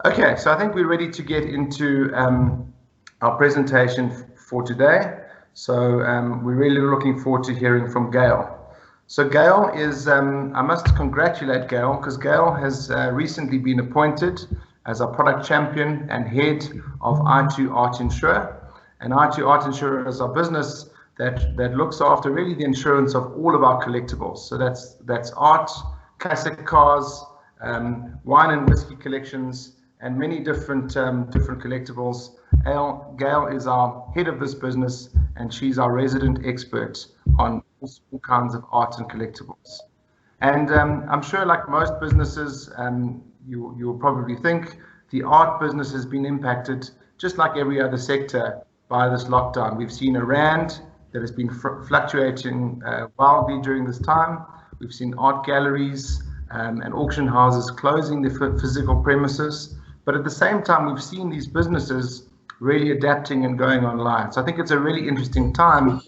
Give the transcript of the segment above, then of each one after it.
Okay, so I think we're ready to get into our presentation for today. So we're really looking forward to hearing from Gail. So Gail is, I must congratulate Gail, because Gail has recently been appointed as our product champion and head of iTOO Art Insurer. And iTOO Art Insurer is our business that looks after really the insurance of all of our collectibles. So that's art, classic cars, wine and whiskey collections, and many different collectibles. Gail is our head of this business, and she's our resident expert on all kinds of art and collectibles. And I'm sure, like most businesses, you'll probably think the art business has been impacted, just like every other sector, by this lockdown. We've seen a rand that has been fluctuating wildly during this time. We've seen art galleries and auction houses closing their physical premises. But at the same time, we've seen these businesses really adapting and going online. So I think it's a really interesting time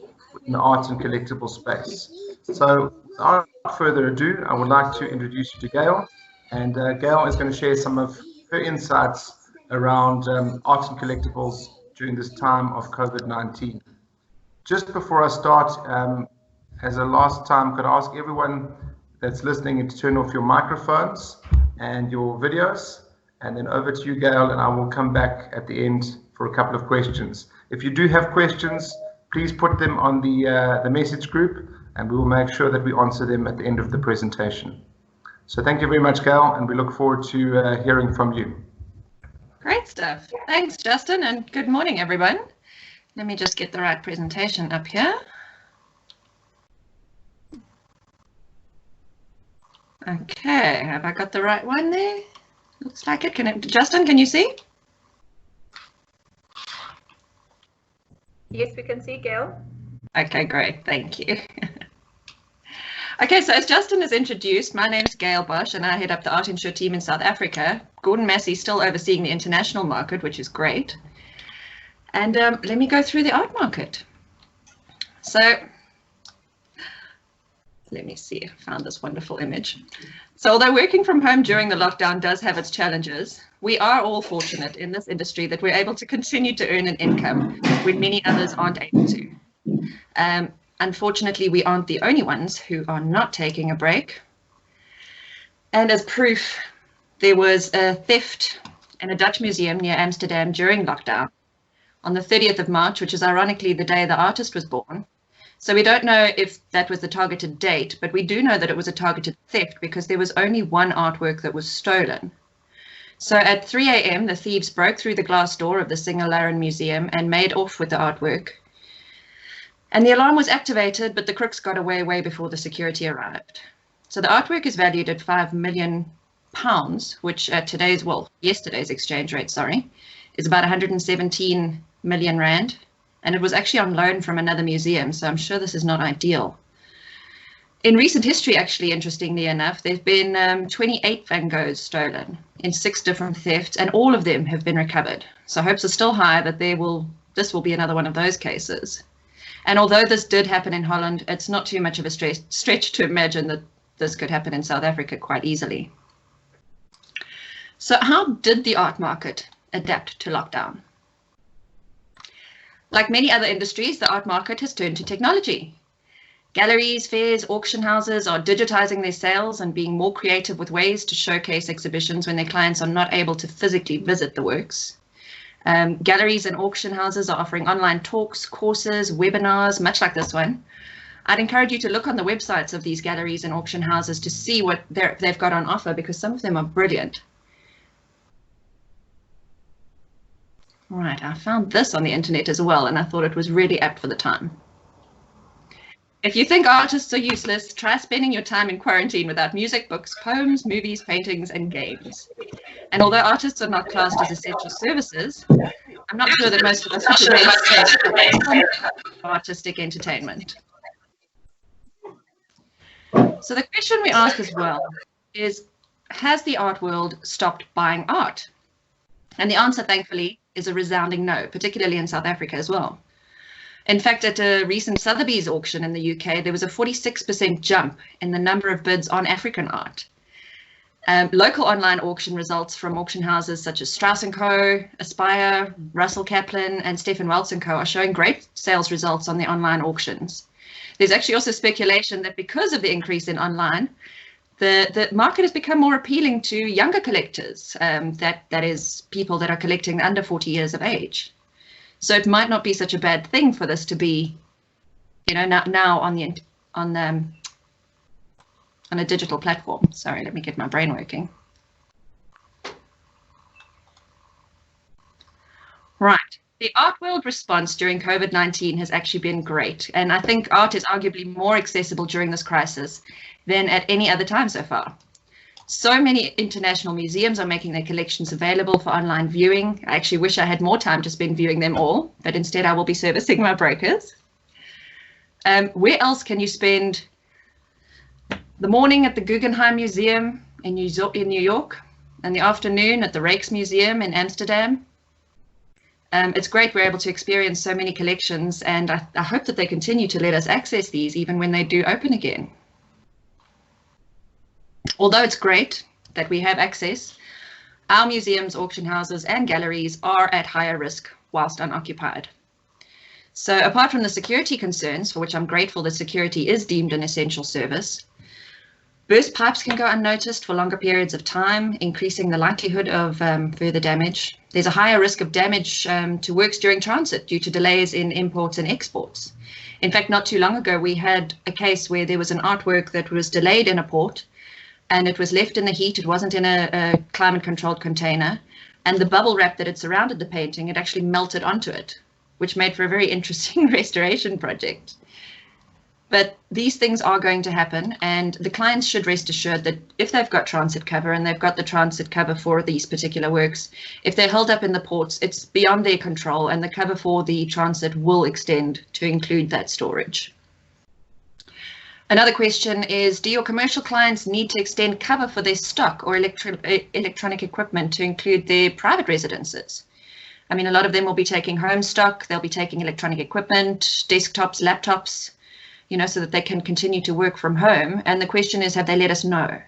in the arts and collectible space. So without further ado, I would like to introduce you to Gail. And Gail is going to share some of her insights around arts and collectibles during this time of COVID-19. Just before I start, as a last time, could I ask everyone that's listening to turn off your microphones and your videos? And then over to you, Gail, and I will come back at the end for a couple of questions. If you do have questions, please put them on the message group, and we will make sure that we answer them at the end of the presentation. So thank you very much, Gail, and we look forward to hearing from you. Great stuff. Thanks, Justin, and good morning, everyone. Let me just get the right presentation up here. Okay, have I got the right one there? Looks like it. Justin, can you see? Yes, we can see, Gail. Okay, great. Thank you. Okay, so as Justin has introduced, my name is Gail Bosch and I head up the Art Insure team in South Africa. Gordon Massey is still overseeing the international market, which is great. And let me go through the art market. So let me see, I found this wonderful image. So although working from home during the lockdown does have its challenges, we are all fortunate in this industry that we're able to continue to earn an income when many others aren't able to. Unfortunately, we aren't the only ones who are not taking a break. And as proof, there was a theft in a Dutch museum near Amsterdam during lockdown on the 30th of March, which is ironically the day the artist was born. So we don't know if that was the targeted date, but we do know that it was a targeted theft because there was only one artwork that was stolen. So at 3 a.m., the thieves broke through the glass door of the Singer-Laren Museum and made off with the artwork. And the alarm was activated, but the crooks got away way before the security arrived. So the artwork is valued at £5 million, which at yesterday's exchange rate, is about 117 million rand. And it was actually on loan from another museum, so I'm sure this is not ideal. In recent history, actually, interestingly enough, there have been 28 Van Goghs stolen in 6 different thefts, and all of them have been recovered. So hopes are still high that this will be another one of those cases. And although this did happen in Holland, it's not too much of a stretch to imagine that this could happen in South Africa quite easily. So how did the art market adapt to lockdown? Like many other industries, the art market has turned to technology. Galleries, fairs, auction houses are digitizing their sales and being more creative with ways to showcase exhibitions when their clients are not able to physically visit the works. Galleries and auction houses are offering online talks, courses, webinars, much like this one. I'd encourage you to look on the websites of these galleries and auction houses to see what they've got on offer, because some of them are brilliant. Right, I found this on the internet as well, and I thought it was really apt for the time. If you think artists are useless, try spending your time in quarantine without music, books, poems, movies, paintings, and games. And although artists are not classed as essential services, I'm not sure that most of us have artistic entertainment. So the question we ask as well is, has the art world stopped buying art? And the answer, thankfully, is a resounding no, particularly in South Africa as well. In fact, at a recent Sotheby's auction in the UK, there was a 46% jump in the number of bids on African art. Local online auction results from auction houses such as Strauss & Co., Aspire, Russell Kaplan, and Stephen Welts & Co. are showing great sales results on the online auctions. There's actually also speculation that because of the increase in online, the market has become more appealing to younger collectors, that is people that are collecting under 40 years of age. So it might not be such a bad thing for this to be, you know, now on a digital platform. Sorry, let me get my brain working. Right. The art world response during COVID-19 has actually been great. And I think art is arguably more accessible during this crisis than at any other time so far. So many international museums are making their collections available for online viewing. I actually wish I had more time to spend viewing them all, but instead I will be servicing my brokers. Where else can you spend the morning at the Guggenheim Museum in New York, and the afternoon at the Rijksmuseum in Amsterdam? It's great we're able to experience so many collections, and I hope that they continue to let us access these even when they do open again. Although it's great that we have access, our museums, auction houses, and galleries are at higher risk whilst unoccupied. So apart from the security concerns, for which I'm grateful that security is deemed an essential service, burst pipes can go unnoticed for longer periods of time, increasing the likelihood of further damage. There's a higher risk of damage to works during transit due to delays in imports and exports. In fact, not too long ago, we had a case where there was an artwork that was delayed in a port, and it was left in the heat. It wasn't in a climate-controlled container, and the bubble wrap that had surrounded the painting had actually melted onto it, which made for a very interesting restoration project. But these things are going to happen, and the clients should rest assured that if they've got transit cover, and they've got the transit cover for these particular works, if they're held up in the ports, it's beyond their control, and the cover for the transit will extend to include that storage. Another question is, do your commercial clients need to extend cover for their stock or electronic equipment to include their private residences? I mean, a lot of them will be taking home stock, they'll be taking electronic equipment, desktops, laptops, you know, so that they can continue to work from home. And the question is, have they let us know?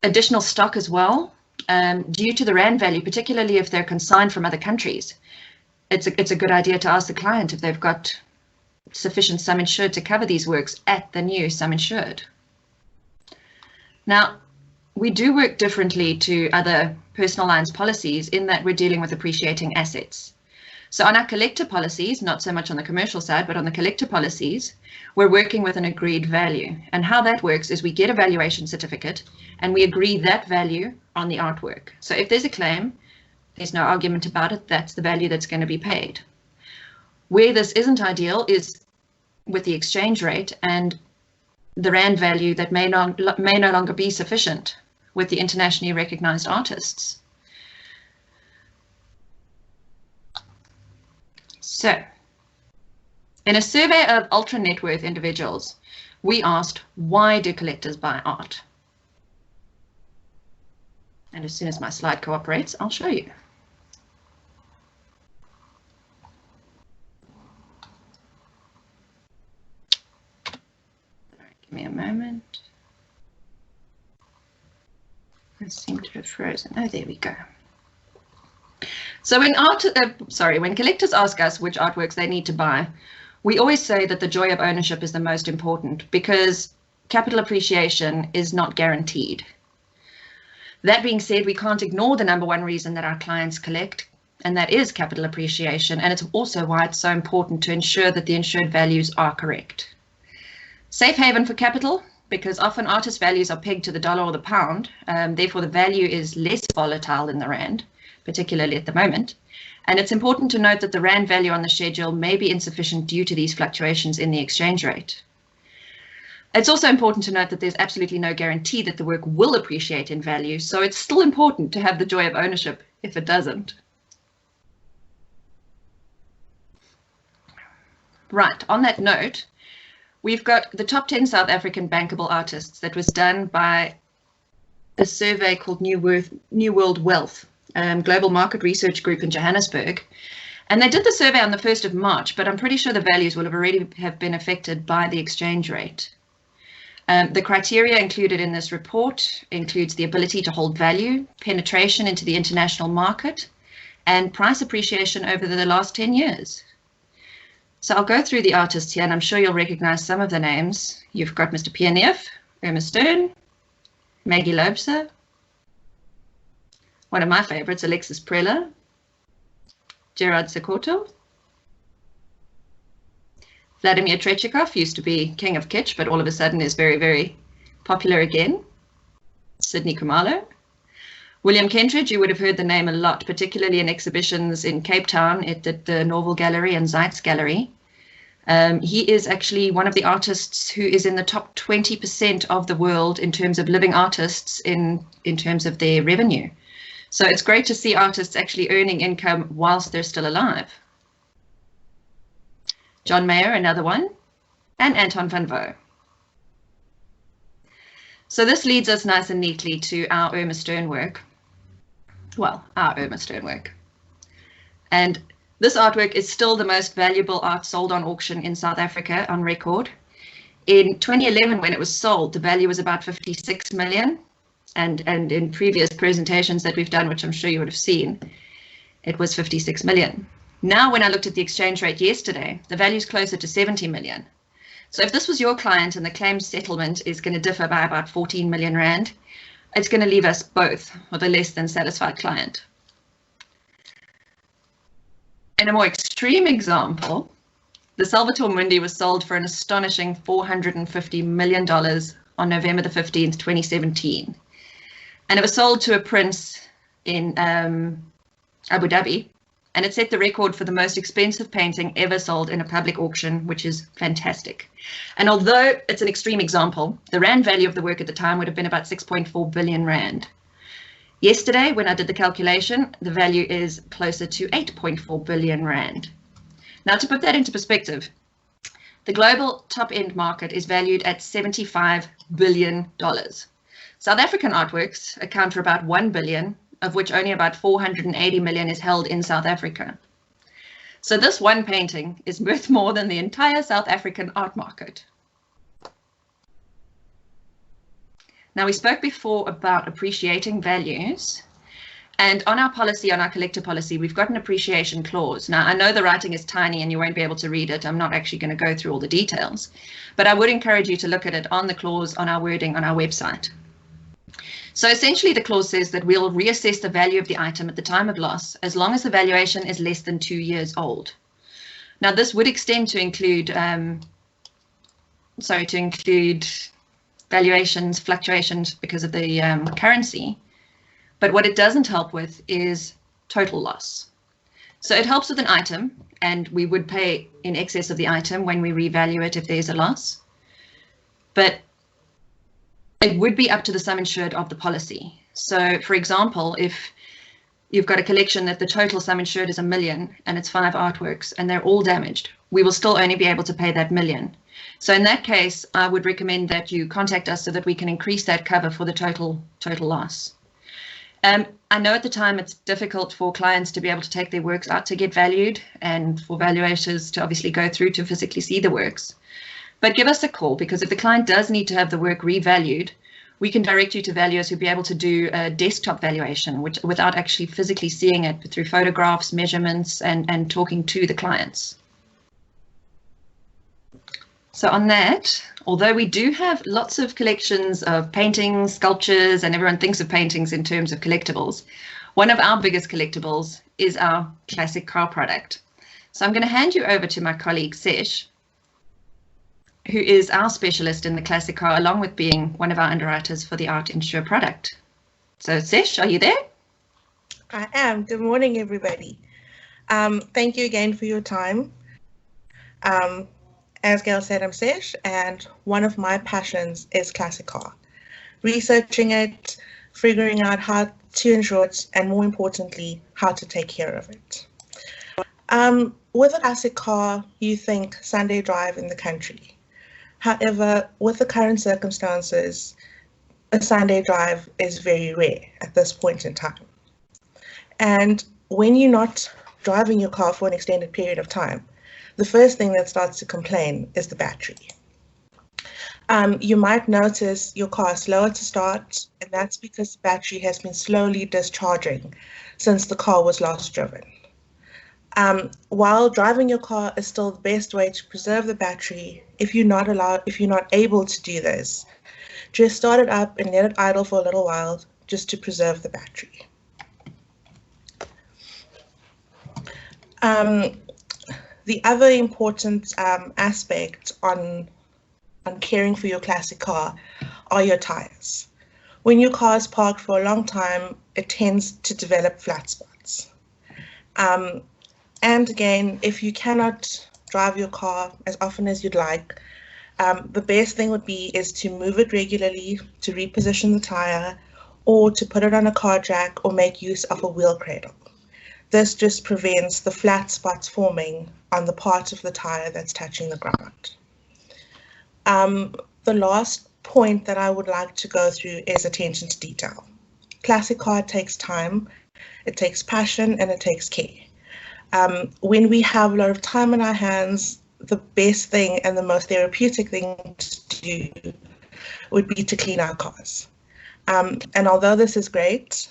Additional stock as well, due to the rand value, particularly if they're consigned from other countries, it's a good idea to ask the client if they've got sufficient sum insured to cover these works at the new sum insured. Now, we do work differently to other personal lines policies in that we're dealing with appreciating assets. So on our collector policies, not so much on the commercial side, but on the collector policies, we're working with an agreed value. And how that works is we get a valuation certificate and we agree that value on the artwork. So if there's a claim, there's no argument about it, that's the value that's going to be paid. Where this isn't ideal is with the exchange rate and the rand value that may no longer be sufficient with the internationally recognized artists. So, in a survey of ultra net worth individuals, we asked, why do collectors buy art? And as soon as my slide cooperates, I'll show you. Give me a moment. I seem to have frozen. Oh, there we go. So when collectors ask us which artworks they need to buy, we always say that the joy of ownership is the most important because capital appreciation is not guaranteed. That being said, we can't ignore the #1 reason that our clients collect, and that is capital appreciation. And it's also why it's so important to ensure that the insured values are correct. Safe haven for capital, because often artist values are pegged to the dollar or the pound, therefore the value is less volatile than the rand, particularly at the moment. And it's important to note that the rand value on the schedule may be insufficient due to these fluctuations in the exchange rate. It's also important to note that there's absolutely no guarantee that the work will appreciate in value, so it's still important to have the joy of ownership if it doesn't. Right, on that note, we've got the top 10 South African bankable artists that was done by a survey called New World Wealth, global market research group in Johannesburg. And they did the survey on the 1st of March, but I'm pretty sure the values will have already have been affected by the exchange rate. The criteria included in this report includes the ability to hold value, penetration into the international market, and price appreciation over the last 10 years. So I'll go through the artists here, and I'm sure you'll recognize some of the names. You've got Mr. Pierneef, Irma Stern, Maggie Loebser, one of my favorites, Alexis Preller, Gerard Sekoto, Vladimir Trechikov, used to be king of kitsch, but all of a sudden is very, very popular again. Sydney Khumalo. William Kentridge, you would have heard the name a lot, particularly in exhibitions in Cape Town at the Norval Gallery and Zeitz Gallery. He is actually one of the artists who is in the top 20% of the world in terms of living artists in terms of their revenue. So it's great to see artists actually earning income whilst they're still alive. John Mayer, another one, and Anton van Voo. So this leads us nice and neatly to our Irma Stern work. Well, our Irma Stern work. And this artwork is still the most valuable art sold on auction in South Africa on record. In 2011, when it was sold, the value was about 56 million. And in previous presentations that we've done, which I'm sure you would have seen, it was 56 million. Now, when I looked at the exchange rate yesterday, the value is closer to 70 million. So if this was your client and the claim settlement is going to differ by about 14 million rand, it's going to leave us both with a less than satisfied client. In a more extreme example, the Salvator Mundi was sold for an astonishing $450 million on November the 15th, 2017. And it was sold to a prince in Abu Dhabi. And it set the record for the most expensive painting ever sold in a public auction, which is fantastic. And although it's an extreme example, the rand value of the work at the time would have been about 6.4 billion rand. Yesterday, when I did the calculation, the value is closer to 8.4 billion rand. Now, to put that into perspective, the global top-end market is valued at $75 billion. South African artworks account for about 1 billion, of which only about 480 million is held in South Africa. So this one painting is worth more than the entire South African art market. Now, we spoke before about appreciating values, and on our policy, on our collector policy, we've got an appreciation clause. Now, I know the writing is tiny and you won't be able to read it. I'm not actually going to go through all the details, but I would encourage you to look at it on the clause, on our wording, on our website. So essentially, the clause says that we'll reassess the value of the item at the time of loss, as long as the valuation is less than 2 years old. Now, this would extend to include, valuations, fluctuations because of the currency. But what it doesn't help with is total loss. So it helps with an item, and we would pay in excess of the item when we revalue it if there's a loss. But it would be up to the sum insured of the policy. So, for example, if you've got a collection that the total sum insured is $1 million and it's 5 artworks and they're all damaged, we will still only be able to pay that $1 million. So in that case, I would recommend that you contact us so that we can increase that cover for the total loss. I know at the time it's difficult for clients to be able to take their works out to get valued and for valuators to obviously go through to physically see the works. But give us a call, because if the client does need to have the work revalued, we can direct you to valuers who'll be able to do a desktop valuation, which without actually physically seeing it, but through photographs, measurements, and talking to the clients. So on that, although we do have lots of collections of paintings, sculptures, and everyone thinks of paintings in terms of collectibles, one of our biggest collectibles is our classic car product. So I'm going to hand you over to my colleague SESH, who is our specialist in the classic car, along with being one of our underwriters for the Art Insure product. So SESH, are you there? I am. Good morning, everybody. Thank you again for your time. As Gail said, I'm SESH, and one of my passions is classic car. Researching it, figuring out how to insure it, and more importantly, how to take care of it. With a classic car, you think Sunday drive in the country. However, with the current circumstances, a Sunday drive is very rare at this point in time. And when you're not driving your car for an extended period of time, the first thing that starts to complain is the battery. You might notice your car is slower to start, and that's because the battery has been slowly discharging since the car was last driven. While driving your car is still the best way to preserve the battery, if you're not able to do this, just start it up and let it idle for a little while just to preserve the battery. The other important aspect on caring for your classic car are your tires. When your car is parked for a long time, it tends to develop flat spots. And again, if you cannot drive your car as often as you'd like, the best thing is to move it regularly, to reposition the tire, or to put it on a car jack or make use of a wheel cradle. This just prevents the flat spots forming on the part of the tire that's touching the ground. The last point that I would like to go through is attention to detail. Classic car takes time, it takes passion, and it takes care. When we have a lot of time on our hands, the best thing and the most therapeutic thing to do would be to clean our cars. And although this is great,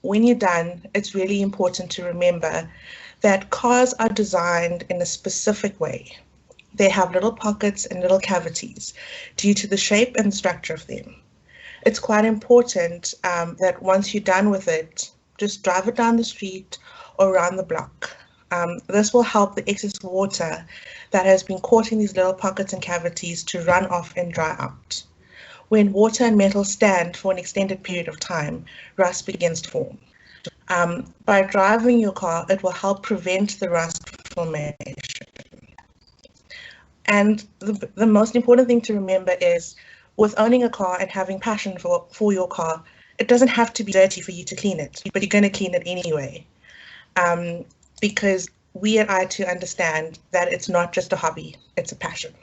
when you're done, it's really important to remember that cars are designed in a specific way. They have little pockets and little cavities due to the shape and structure of them. It's quite important that once you're done with it, just drive it down the street or around the block. This will help the excess water that has been caught in these little pockets and cavities to run off and dry out. When water and metal stand for an extended period of time, rust begins to form. By driving your car, it will help prevent the rust formation. And the most important thing to remember is, with owning a car and having passion for your car, it doesn't have to be dirty for you to clean it, but you're going to clean it anyway. Because we at iTOO understand that it's not just a hobby, it's a passion.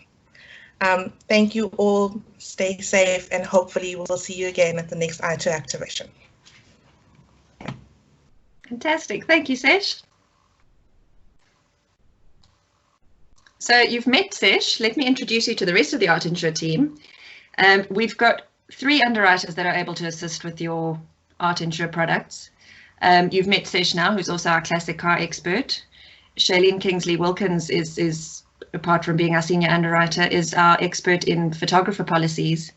Thank you all, stay safe, and hopefully we'll see you again at the next iTOO activation. Fantastic, thank you, SESH. So you've met SESH. Let me introduce you to the rest of the Art Insure team. We've got 3 underwriters that are able to assist with your Art Insure products. You've met SESH now, who's also our classic car expert. Shailene Kingsley-Wilkins is, apart from being our senior underwriter, is our expert in photographer policies.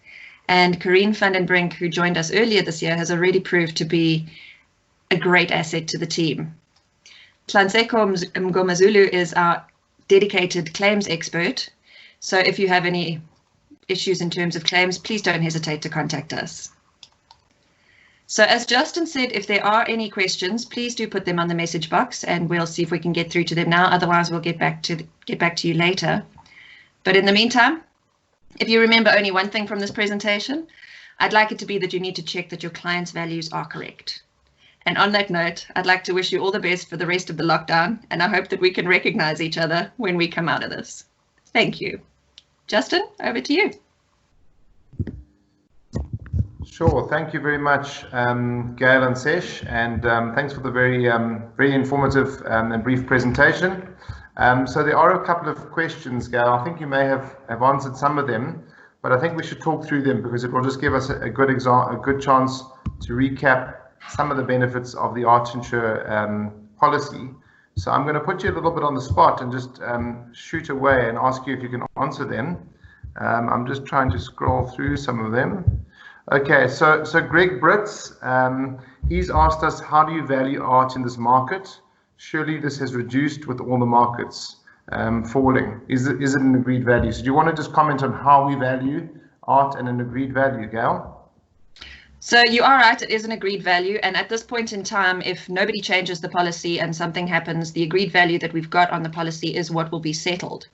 And Corrine van den Brink, who joined us earlier this year, has already proved to be a great asset to the team. Tlanseko Mgomazulu is our dedicated claims expert. So if you have any issues in terms of claims, please don't hesitate to contact us. So as Justin said, if there are any questions, please do put them on the message box and we'll see if we can get through to them now. Otherwise, we'll get back to you later. But in the meantime, if you remember only one thing from this presentation, I'd like it to be that you need to check that your client's values are correct. And on that note, I'd like to wish you all the best for the rest of the lockdown, and I hope that we can recognize each other when we come out of this. Thank you. Justin, over to you. Sure, thank you very much, Gail and SESH, and thanks for the very informative and brief presentation. So there are a couple of questions, Gail. I think you may have answered some of them, but I think we should talk through them because it will just give us a good chance to recap some of the benefits of the Art Insure policy. So I'm going to put you a little bit on the spot and just shoot away and ask you if you can answer them. I'm just trying to scroll through some of them. Okay, so Greg Britz, he's asked us, how do you value art in this market? Surely this has reduced with all the markets falling. Is it an agreed value? So do you want to just comment on how we value art and an agreed value, Gail? So you are right, it is an agreed value. And at this point in time, if nobody changes the policy and something happens, the agreed value that we've got on the policy is what will be settled.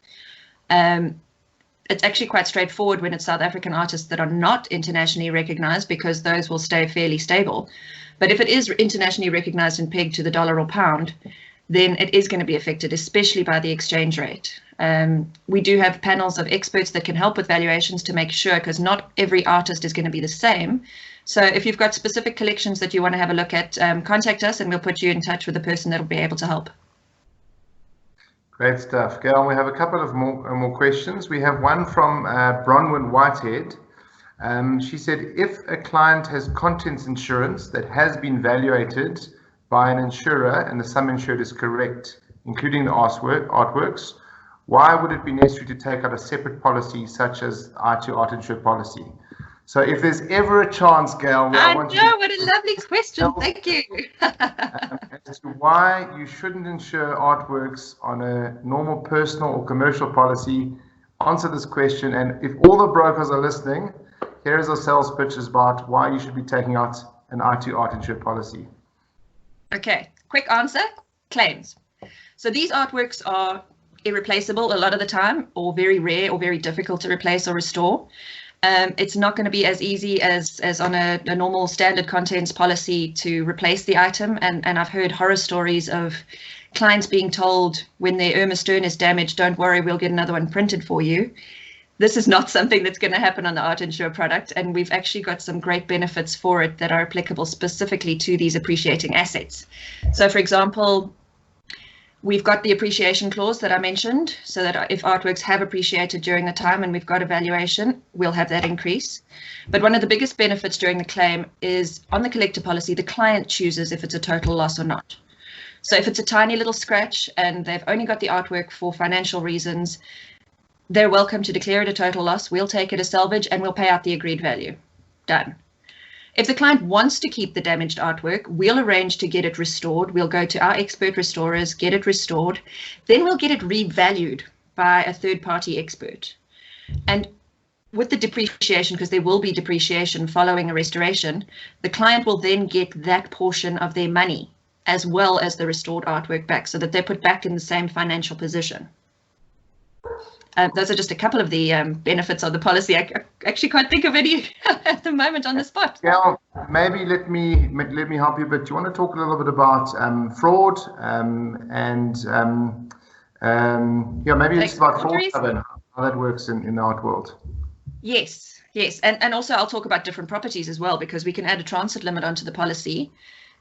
It's actually quite straightforward when it's South African artists that are not internationally recognized, because those will stay fairly stable. But if it is internationally recognized and pegged to the dollar or pound, then it is going to be affected, especially by the exchange rate. We do have panels of experts that can help with valuations to make sure, because not every artist is going to be the same. So if you've got specific collections that you want to have a look at, contact us and we'll put you in touch with the person that will be able to help. Great stuff. Gail, we have a couple of more questions. We have one from Bronwyn Whitehead. She said, if a client has contents insurance that has been valuated by an insurer and the sum insured is correct, including the artworks, why would it be necessary to take out a separate policy such as iTOO Art Insured policy? So if there's ever a chance, Gail, I know, what a lovely question. Thank you. As to why you shouldn't insure artworks on a normal personal or commercial policy, answer this question. And if all the brokers are listening, here is a sales pitch about why you should be taking out an iTOO Art Insured policy. Okay, quick answer, claims. So these artworks are irreplaceable a lot of the time, or very rare or very difficult to replace or restore. It's not going to be as easy as on a normal standard contents policy to replace the item. And I've heard horror stories of clients being told when their Irma Stern is damaged, don't worry, we'll get another one printed for you. This is not something that's going to happen on the Art Insure product. And we've actually got some great benefits for it that are applicable specifically to these appreciating assets. So for example, we've got the appreciation clause that I mentioned, so that if artworks have appreciated during the time and we've got a valuation, we'll have that increase. But one of the biggest benefits during the claim is on the collector policy, the client chooses if it's a total loss or not. So if it's a tiny little scratch and they've only got the artwork for financial reasons, they're welcome to declare it a total loss. We'll take it as salvage and we'll pay out the agreed value. Done. If the client wants to keep the damaged artwork, we'll arrange to get it restored. We'll go to our expert restorers, get it restored. Then we'll get it revalued by a third-party expert. And with the depreciation, because there will be depreciation following a restoration, the client will then get that portion of their money as well as the restored artwork back, so that they're put back in the same financial position. Those are just a couple of the benefits of the policy. I actually can't think of any at the moment on the spot. Yeah, maybe let me help you, but do you want to talk a little bit about fraud yeah, maybe it's about fraud and how that works in the art world. Yes, and also I'll talk about different properties as well, because we can add a transit limit onto the policy,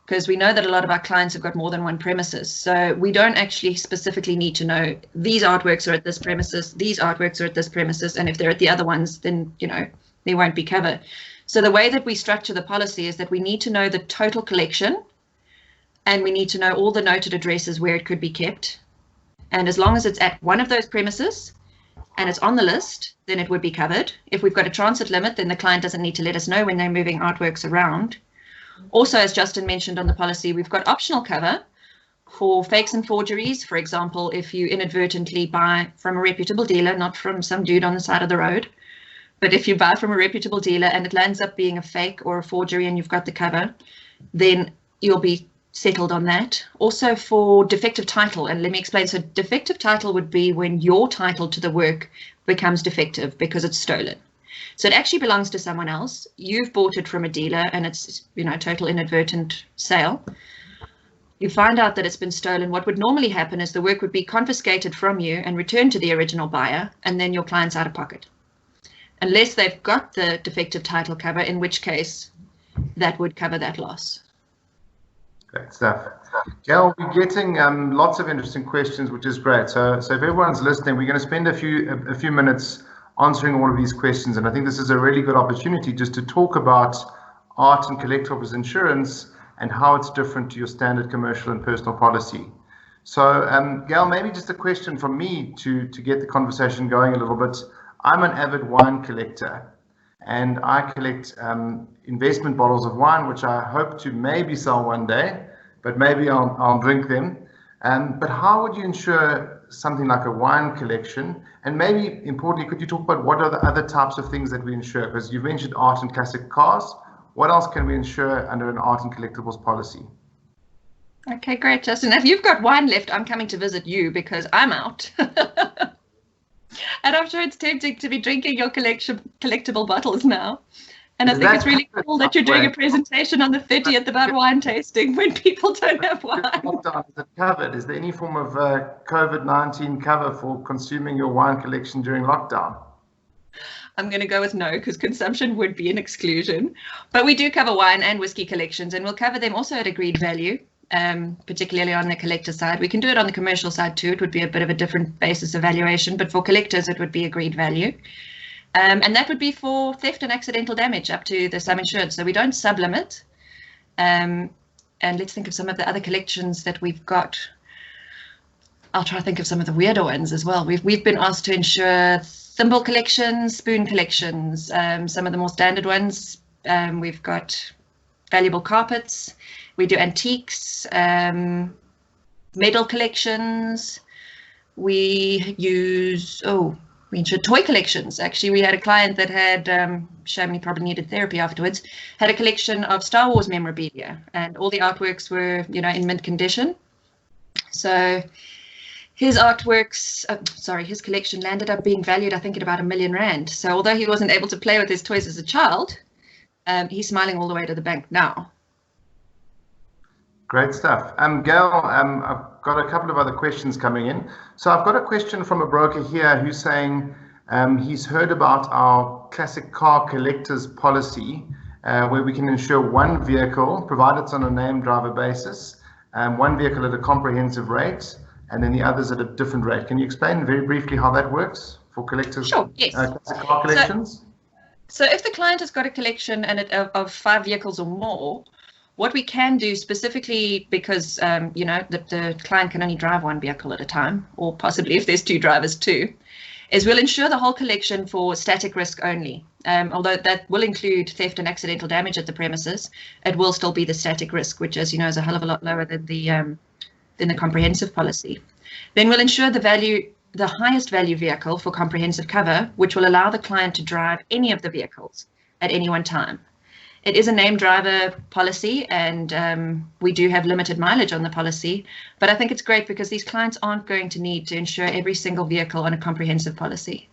because we know that a lot of our clients have got more than one premises. So we don't actually specifically need to know these artworks are at this premises, these artworks are at this premises, and if they're at the other ones, then, you know, they won't be covered. So the way that we structure the policy is that we need to know the total collection, and we need to know all the noted addresses where it could be kept. And as long as it's at one of those premises and it's on the list, then it would be covered. If we've got a transit limit, then the client doesn't need to let us know when they're moving artworks around. Also, as Justin mentioned on the policy, we've got optional cover for fakes and forgeries. For example, if you inadvertently buy from a reputable dealer, not from some dude on the side of the road, but if you buy from a reputable dealer and it lands up being a fake or a forgery and you've got the cover, then you'll be settled on that. Also for defective title, and let me explain. So defective title would be when your title to the work becomes defective because it's stolen. So it actually belongs to someone else. You've bought it from a dealer and it's, you know, total inadvertent sale. You find out that it's been stolen. What would normally happen is the work would be confiscated from you and returned to the original buyer, and then your client's out of pocket. Unless they've got the defective title cover, in which case that would cover that loss. Great stuff. Gail, we're getting lots of interesting questions, which is great. So if everyone's listening, we're going to spend a few minutes answering all of these questions, and I think this is a really good opportunity just to talk about art and collectibles insurance and how it's different to your standard commercial and personal policy. So Gail, maybe just a question from me to get the conversation going a little bit. I'm an avid wine collector, and I collect investment bottles of wine, which I hope to maybe sell one day, but maybe I'll drink them. But how would you insure something like a wine collection? And maybe importantly, could you talk about what are the other types of things that we insure? Because you've mentioned art and classic cars. What else can we insure under an art and collectibles policy? Okay, great, Justin. If you've got wine left, I'm coming to visit you because I'm out. And I'm sure it's tempting to be drinking your collectible bottles now. And I think it's really cool that you're doing a presentation on the 30th about wine tasting when people don't have wine. Lockdown, is it covered? Is there any form of COVID-19 cover for consuming your wine collection during lockdown? I'm going to go with no, because consumption would be an exclusion. But we do cover wine and whiskey collections, and we'll cover them also at agreed value. particularly on the collector side. We can do it on the commercial side too. It would be a bit of a different basis of valuation, but for collectors, it would be agreed value. And that would be for theft and accidental damage up to the sum insured. So we don't sublimit. And let's think of some of the other collections that we've got. I'll try to think of some of the weirder ones as well. We've been asked to insure thimble collections, spoon collections, some of the more standard ones. We've got valuable carpets. We do antiques, medal collections. We insure toy collections. Actually, we had a client that had shown me probably needed therapy afterwards, had a collection of Star Wars memorabilia, and all the artworks were, in mint condition. So his his collection landed up being valued, I think, at about R1 million. So although he wasn't able to play with his toys as a child, he's smiling all the way to the bank now. Great stuff. Gail, I've got a couple of other questions coming in. So I've got a question from a broker here who's saying he's heard about our classic car collectors policy, where we can insure one vehicle, provided it's on a named driver basis, one vehicle at a comprehensive rate, and then the others at a different rate. Can you explain very briefly how that works for collectors? Sure, yes. Classic car collections? So if the client has got a collection of 5 vehicles or more, what we can do specifically, because the client can only drive one vehicle at a time, or possibly if there's 2 drivers too, is we'll insure the whole collection for static risk only. Although that will include theft and accidental damage at the premises, it will still be the static risk, which, as you know, is a hell of a lot lower than the comprehensive policy. Then we'll insure the highest value vehicle for comprehensive cover, which will allow the client to drive any of the vehicles at any one time. It is a named driver policy, and we do have limited mileage on the policy, but I think it's great because these clients aren't going to need to insure every single vehicle on a comprehensive policy.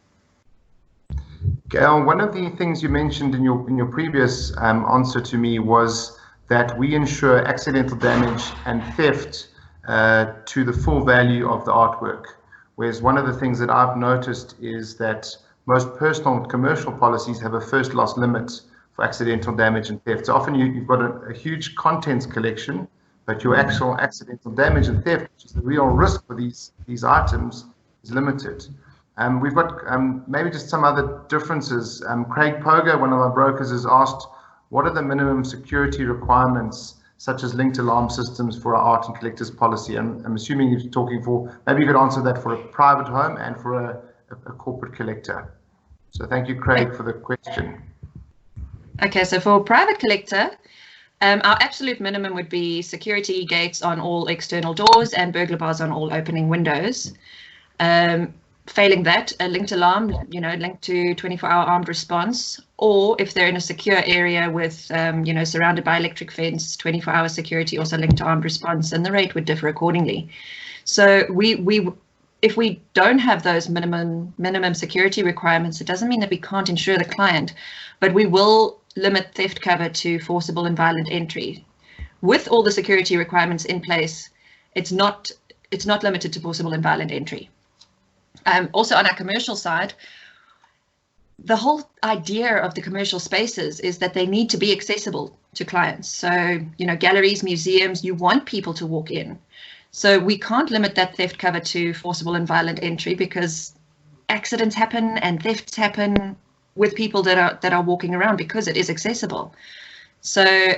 Gail, one of the things you mentioned in your previous answer to me was that we insure accidental damage and theft to the full value of the artwork, whereas one of the things that I've noticed is that most personal and commercial policies have a first loss limit for accidental damage and theft. So often you've got a huge contents collection, but your actual accidental damage and theft, which is the real risk for these items, is limited. We've got maybe just some other differences. Craig Poger, one of our brokers, has asked, what are the minimum security requirements, such as linked alarm systems, for our art and collectors policy? I'm assuming you're talking for, maybe you could answer that for a private home and for a corporate collector. So thank you, Craig, for the question. Okay, so for a private collector, our absolute minimum would be security gates on all external doors and burglar bars on all opening windows. Failing that, a linked alarm, linked to 24-hour armed response, or if they're in a secure area with, surrounded by electric fence, 24-hour security also linked to armed response, and the rate would differ accordingly. So if we don't have those minimum security requirements, it doesn't mean that we can't insure the client, but we will limit theft cover to forcible and violent entry. With all the security requirements in place, it's not limited to forcible and violent entry. Also on our commercial side, the whole idea of the commercial spaces is that they need to be accessible to clients. So, galleries, museums, you want people to walk in. So we can't limit that theft cover to forcible and violent entry because accidents happen and thefts happen with people that are walking around because it is accessible. So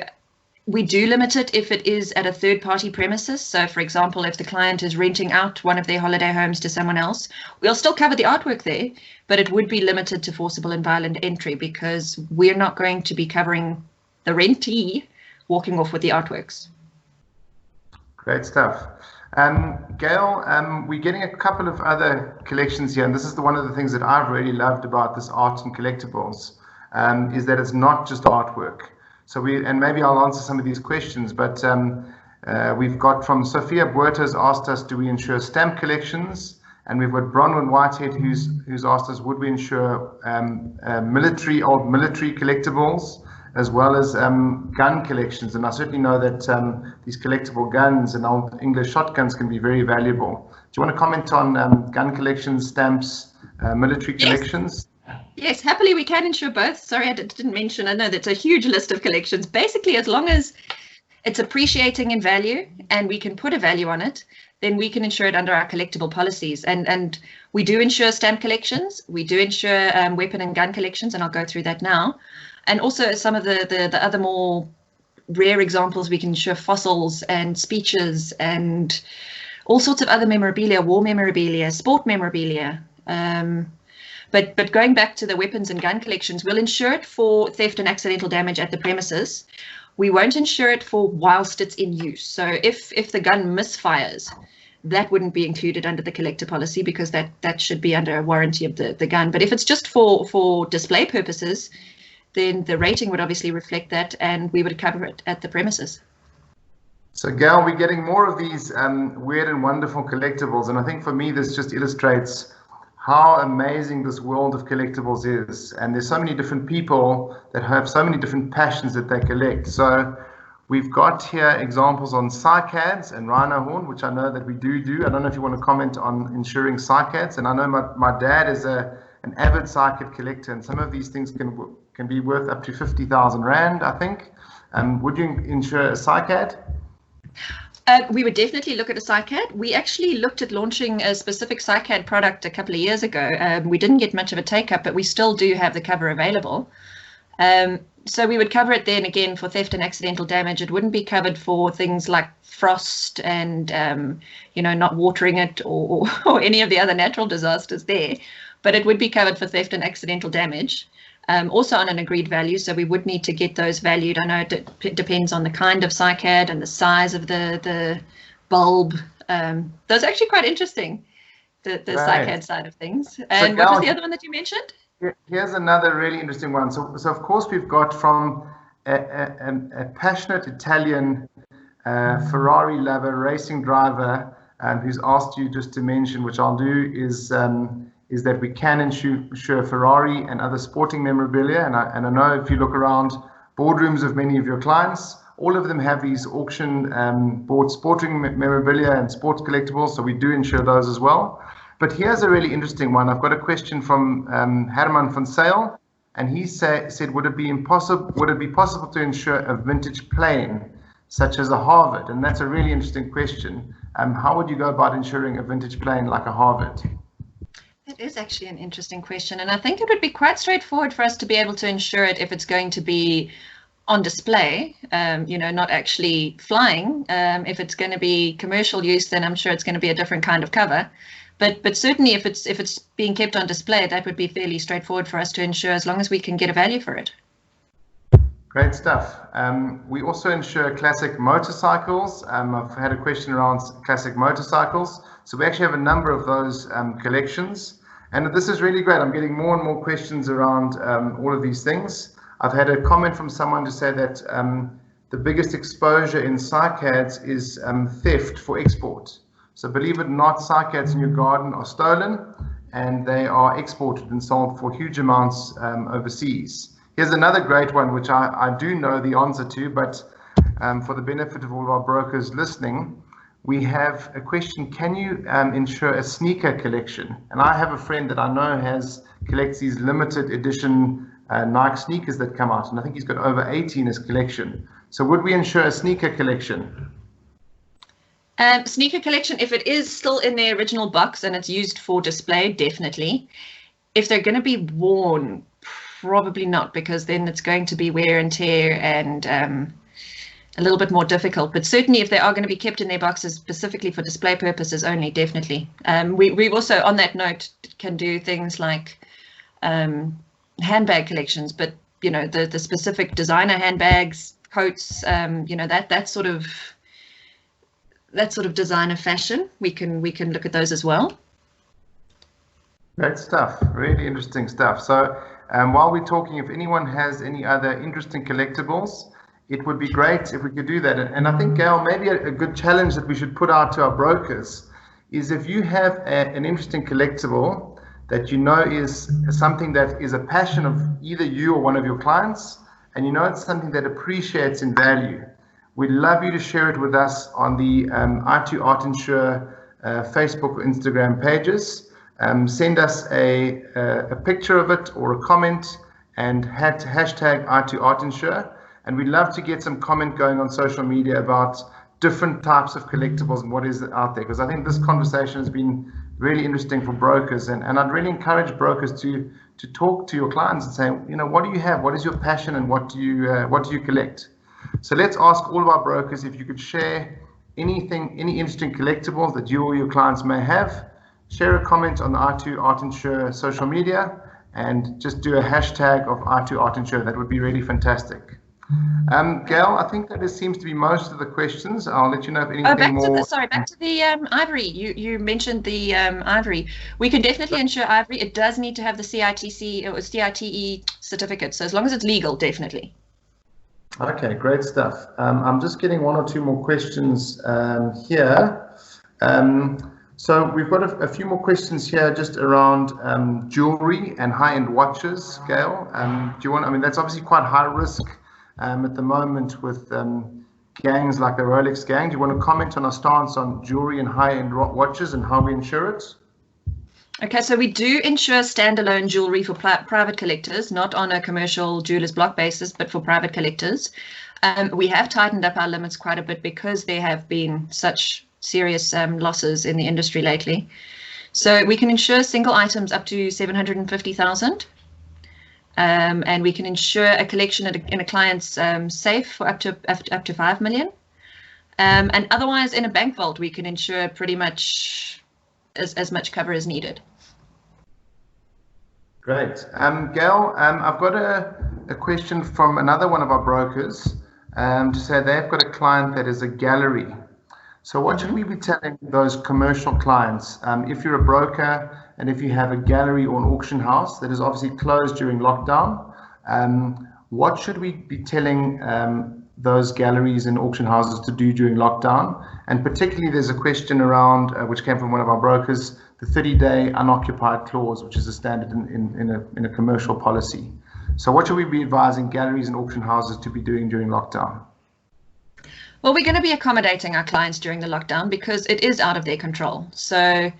we do limit it if it is at a third-party premises. So, for example, if the client is renting out one of their holiday homes to someone else, we'll still cover the artwork there, but it would be limited to forcible and violent entry because we're not going to be covering the rentee walking off with the artworks. Great stuff. Gail, we're getting a couple of other collections here, and this is one of the things that I've really loved about this art and collectibles, is that it's not just artwork. So and maybe I'll answer some of these questions, but we've got from Sophia Buerta's asked us, do we insure stamp collections? And we've got Bronwyn Whitehead who's asked us, would we insure old military collectibles, as well as gun collections? And I certainly know that these collectible guns and old English shotguns can be very valuable. Do you want to comment on gun collections, stamps, military collections? Yes, happily we can insure both. Sorry, I didn't mention, I know that's a huge list of collections. Basically, as long as it's appreciating in value and we can put a value on it, then we can insure it under our collectible policies. And we do insure stamp collections, we do insure weapon and gun collections, and I'll go through that now. And also some of the other more rare examples, we can insure fossils and speeches and all sorts of other memorabilia, war memorabilia, sport memorabilia. But going back to the weapons and gun collections, we'll insure it for theft and accidental damage at the premises. We won't insure it for whilst it's in use. So if the gun misfires, that wouldn't be included under the collector policy, because that should be under a warranty of the gun. But if it's just for display purposes, then the rating would obviously reflect that, and we would cover it at the premises. So Gail, we're getting more of these weird and wonderful collectibles, and I think for me this just illustrates how amazing this world of collectibles is. And there's so many different people that have so many different passions that they collect. So we've got here examples on cycads and rhino horn, which I know that we do. I don't know if you want to comment on insuring cycads. And I know my dad is an avid cycad collector, and some of these things can be worth up to 50,000 Rand, I think. Would you insure a cycad? We would definitely look at a cycad. We actually looked at launching a specific cycad product a couple of years ago. We didn't get much of a take-up, but we still do have the cover available. So we would cover it then again for theft and accidental damage. It wouldn't be covered for things like frost and not watering it or any of the other natural disasters there, but it would be covered for theft and accidental damage. Also on an agreed value, so we would need to get those valued. I know it depends on the kind of cycad and the size of the bulb. Those are actually quite interesting, the cycad side of things. And what was the other one that you mentioned? Here's another really interesting one. So of course we've got from a passionate Italian Ferrari lover, racing driver, who's asked you just to mention, which I'll do, is that we can insure Ferrari and other sporting memorabilia. And I know if you look around boardrooms of many of your clients, all of them have these auction bought sporting memorabilia and sports collectibles, so we do insure those as well. But here's a really interesting one. I've got a question from Herman van Sale, and he said, would it be possible to insure a vintage plane, such as a Harvard? And that's a really interesting question. How would you go about insuring a vintage plane like a Harvard? That is actually an interesting question, and I think it would be quite straightforward for us to be able to insure it if it's going to be on display, not actually flying. If it's going to be commercial use, then I'm sure it's going to be a different kind of cover. But certainly if it's being kept on display, that would be fairly straightforward for us to insure, as long as we can get a value for it. Great stuff. We also insure classic motorcycles. I've had a question around classic motorcycles. So we actually have a number of those collections. And this is really great. I'm getting more and more questions around all of these things. I've had a comment from someone to say that the biggest exposure in cycads is theft for export. So believe it or not, cycads in your garden are stolen and they are exported and sold for huge amounts overseas. Here's another great one, which I do know the answer to, but for the benefit of all of our brokers listening, we have a question: can you insure a sneaker collection? And I have a friend that I know collects these limited edition Nike sneakers that come out, and I think he's got over 80 in his collection. So would we insure a sneaker collection? Sneaker collection, if it is still in the original box and it's used for display, definitely. If they're going to be worn, probably not, because then it's going to be wear and tear and a little bit more difficult. But certainly if they are going to be kept in their boxes specifically for display purposes only, definitely. We also, on that note, can do things like handbag collections, but the specific designer handbags, coats, that sort of designer fashion, we can look at those as well. Great stuff, really interesting stuff. So while we're talking, if anyone has any other interesting collectibles, it would be great if we could do that. And I think, Gail, maybe a good challenge that we should put out to our brokers is, if you have an interesting collectible that is something that is a passion of either you or one of your clients, and it's something that appreciates in value, we'd love you to share it with us on the iTOO Art Insure Facebook or Instagram pages. Send us a picture of it or a comment and hashtag iTOO Art Insure. And we'd love to get some comment going on social media about different types of collectibles and what is out there, because I think this conversation has been really interesting for brokers, and I'd really encourage brokers to talk to your clients and say, you know, what do you have, what is your passion, and what do you collect? So let's ask all of our brokers if you could share anything, any interesting collectibles that you or your clients may have. Share a comment on the iTOO Art Insure social media, and just do a hashtag of iTOO Art Insure. That would be really fantastic. Gail, I think that seems to be most of the questions. I'll let you know if anything more. Back to the ivory. You mentioned the ivory. We can definitely insure ivory. It does need to have the CITC or CITE certificate. So as long as it's legal, definitely. Okay, great stuff. I'm just getting one or two more questions here. So we've got a few more questions here just around jewelry and high-end watches. Gail, do you want? I mean, that's obviously quite high risk at the moment with gangs like the Rolex gang. Do you want to comment on our stance on jewelry and high-end watches and how we insure it? Okay, so we do insure standalone jewelry for private collectors, not on a commercial jeweler's block basis, but for private collectors. We have tightened up our limits quite a bit because there have been such serious losses in the industry lately. So we can insure single items up to 750,000. And we can insure a collection in a client's safe for up to 5 million. And otherwise, in a bank vault, we can insure pretty much as much cover as needed. Great. Gail, I've got a question from another one of our brokers to say they've got a client that is a gallery. So what should we be telling those commercial clients? If you're a broker and if you have a gallery or an auction house that is obviously closed during lockdown, what should we be telling those galleries and auction houses to do during lockdown? And particularly there's a question around, which came from one of our brokers, the 30-day unoccupied clause, which is a standard in a commercial policy. So what should we be advising galleries and auction houses to be doing during lockdown? Well, we're going to be accommodating our clients during the lockdown because it is out of their control. So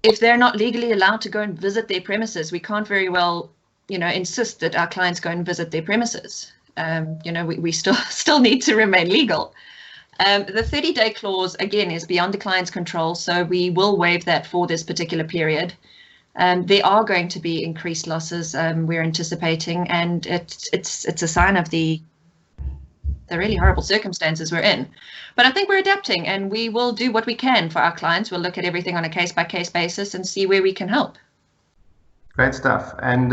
if they're not legally allowed to go and visit their premises, we can't very well, insist that our clients go and visit their premises. We still need to remain legal. The 30-day clause, again, is beyond the client's control, so we will waive that for this particular period. There are going to be increased losses we're anticipating, and it's a sign of the really horrible circumstances we're in. But I think we're adapting, and we will do what we can for our clients. We'll look at everything on a case-by-case basis and see where we can help. Great stuff. And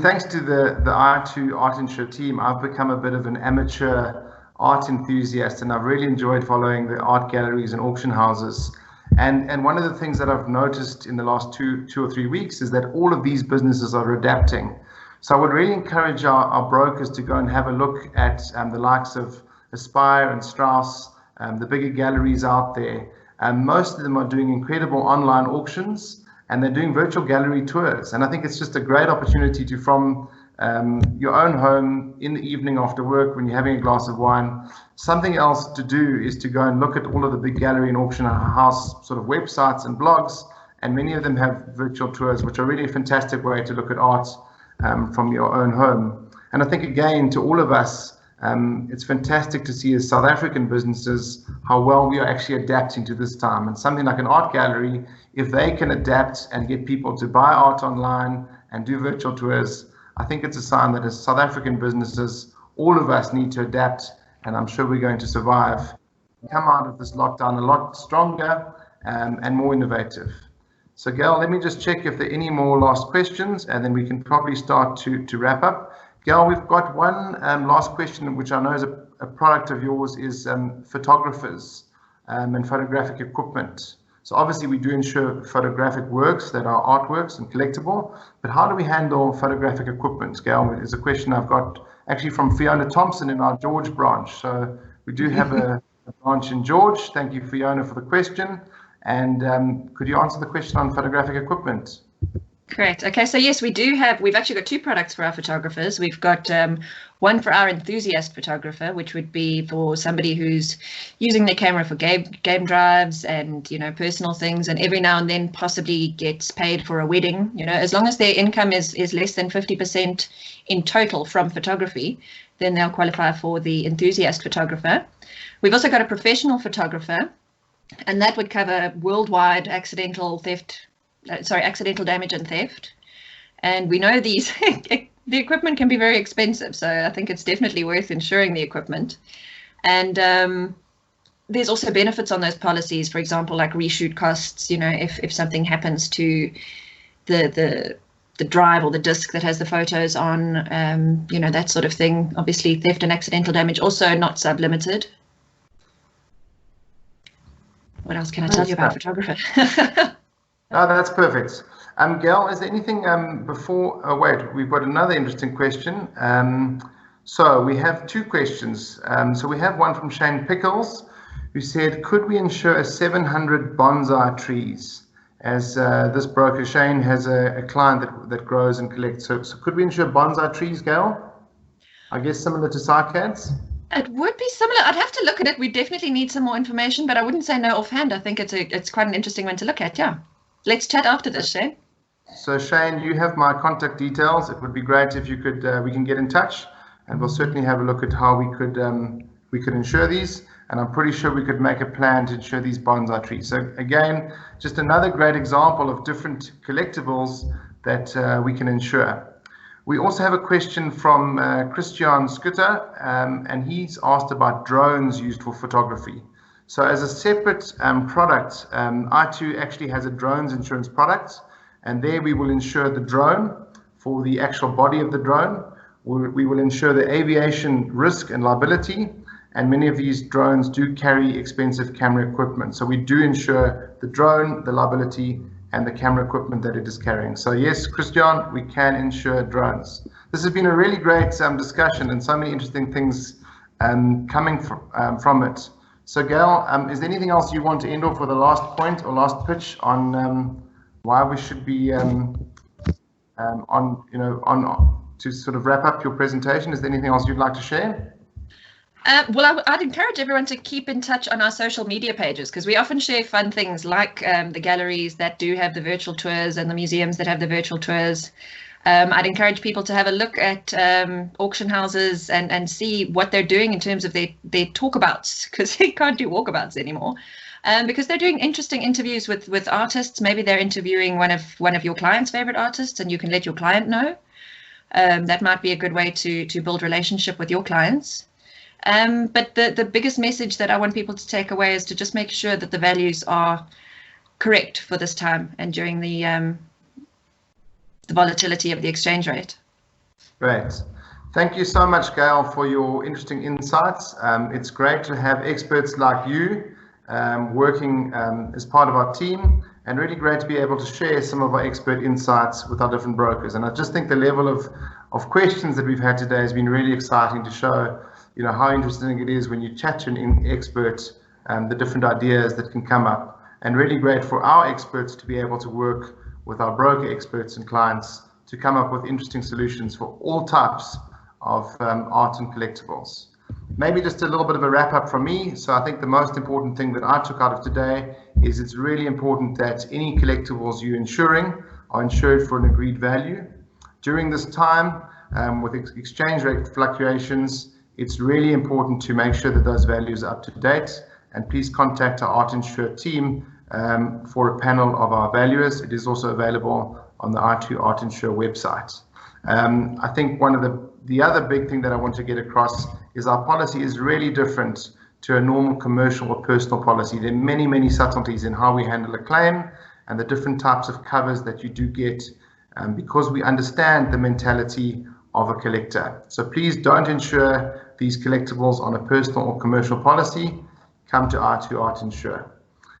thanks to the iTOO Art Insure team, I've become a bit of an amateur art enthusiast, and I've really enjoyed following the art galleries and auction houses. And one of the things that I've noticed in the last two or 3 weeks is that all of these businesses are adapting. So I would really encourage our brokers to go and have a look at the likes of Aspire and Strauss, the bigger galleries out there. Most of them are doing incredible online auctions, and they're doing virtual gallery tours. And I think it's just a great opportunity to, from your own home in the evening after work when you're having a glass of wine, something else to do is to go and look at all of the big gallery and auction house sort of websites and blogs. And many of them have virtual tours, which are really a fantastic way to look at art from your own home. And I think, again, to all of us, it's fantastic to see as South African businesses how well we are actually adapting to this time. And something like an art gallery, if they can adapt and get people to buy art online and do virtual tours, I think it's a sign that as South African businesses, all of us need to adapt, and I'm sure we're going to survive, come out of this lockdown a lot stronger and more innovative. So Gail, let me just check if there are any more last questions, and then we can probably start to wrap up. Gail, we've got one last question, which I know is a product of yours, is photographers and photographic equipment. So obviously we do insure photographic works that are artworks and collectible, but how do we handle photographic equipment? Gail, is a question I've got actually from Fiona Thompson in our George branch. So we do have a branch in George. Thank you, Fiona, for the question. And could you answer the question on photographic equipment? Correct. Okay, so yes, we've actually got two products for our photographers. We've got one for our enthusiast photographer, which would be for somebody who's using their camera for game drives and, you know, personal things, and every now and then possibly gets paid for a wedding. You know, as long as their income is less than 50% in total from photography, then they'll qualify for the enthusiast photographer. We've also got a professional photographer, and that would cover worldwide accidental damage and theft. And we know these the equipment can be very expensive, so I think it's definitely worth insuring the equipment. And there's also benefits on those policies, for example, like reshoot costs. You know, if something happens to the drive or the disc that has the photos on, you know, that sort of thing. Obviously, theft and accidental damage also not sublimited. What else can I tell you about photographer? No, that's perfect. Gail, is there anything before? Wait, we've got another interesting question. So we have two questions. So we have one from Shane Pickles, who said, could we insure 700 bonsai trees? As this broker, Shane, has a client that grows and collects. So could we insure bonsai trees, Gail? I guess similar to cycads? It would be similar. I'd have to look at it. We definitely need some more information, but I wouldn't say no offhand. I think it's quite an interesting one to look at, yeah. Let's chat after this, Shane. So Shane, you have my contact details. It would be great if you could, we can get in touch, and we'll certainly have a look at how we could insure these. And I'm pretty sure we could make a plan to insure these bonsai trees. So again, just another great example of different collectibles that we can insure. We also have a question from Christian Skutter, and he's asked about drones used for photography. So as a separate product, iTOO actually has a drones insurance product, and there we will insure the drone for the actual body of the drone. We will insure the aviation risk and liability, and many of these drones do carry expensive camera equipment. So we do insure the drone, the liability, and the camera equipment that it is carrying. So yes, Christian, we can insure drones. This has been a really great discussion, and so many interesting things coming from it. So Gail, is there anything else you want to end off with a last point or last pitch on why we should be to sort of wrap up your presentation? Is there anything else you'd like to share? Well, I'd encourage everyone to keep in touch on our social media pages, because we often share fun things like the galleries that do have the virtual tours and the museums that have the virtual tours. I'd encourage people to have a look at auction houses and see what they're doing in terms of their talkabouts, because they can't do walkabouts anymore. Because they're doing interesting interviews with artists. Maybe they're interviewing one of your client's favorite artists, and you can let your client know. That might be a good way to build relationship with your clients. But the biggest message that I want people to take away is to just make sure that the values are correct for this time and during the volatility of the exchange rate. Great. Thank you so much, Gail, for your interesting insights. It's great to have experts like you working as part of our team, and really great to be able to share some of our expert insights with our different brokers. And I just think the level of questions that we've had today has been really exciting to show, you know, how interesting it is when you chat to an expert and the different ideas that can come up, and really great for our experts to be able to work with our broker experts and clients to come up with interesting solutions for all types of art and collectibles. Maybe just a little bit of a wrap up from me. So I think the most important thing that I took out of today is it's really important that any collectibles you're insuring are insured for an agreed value. During this time with exchange rate fluctuations, it's really important to make sure that those values are up to date, and please contact our Art Insure team for a panel of our valuers. It is also available on the iTOO Art Insure website. I think one of the other big thing that I want to get across is our policy is really different to a normal commercial or personal policy. There are many, many subtleties in how we handle a claim and the different types of covers that you do get, because we understand the mentality of a collector. So please don't insure these collectibles on a personal or commercial policy. Come to iTOO Art Insure.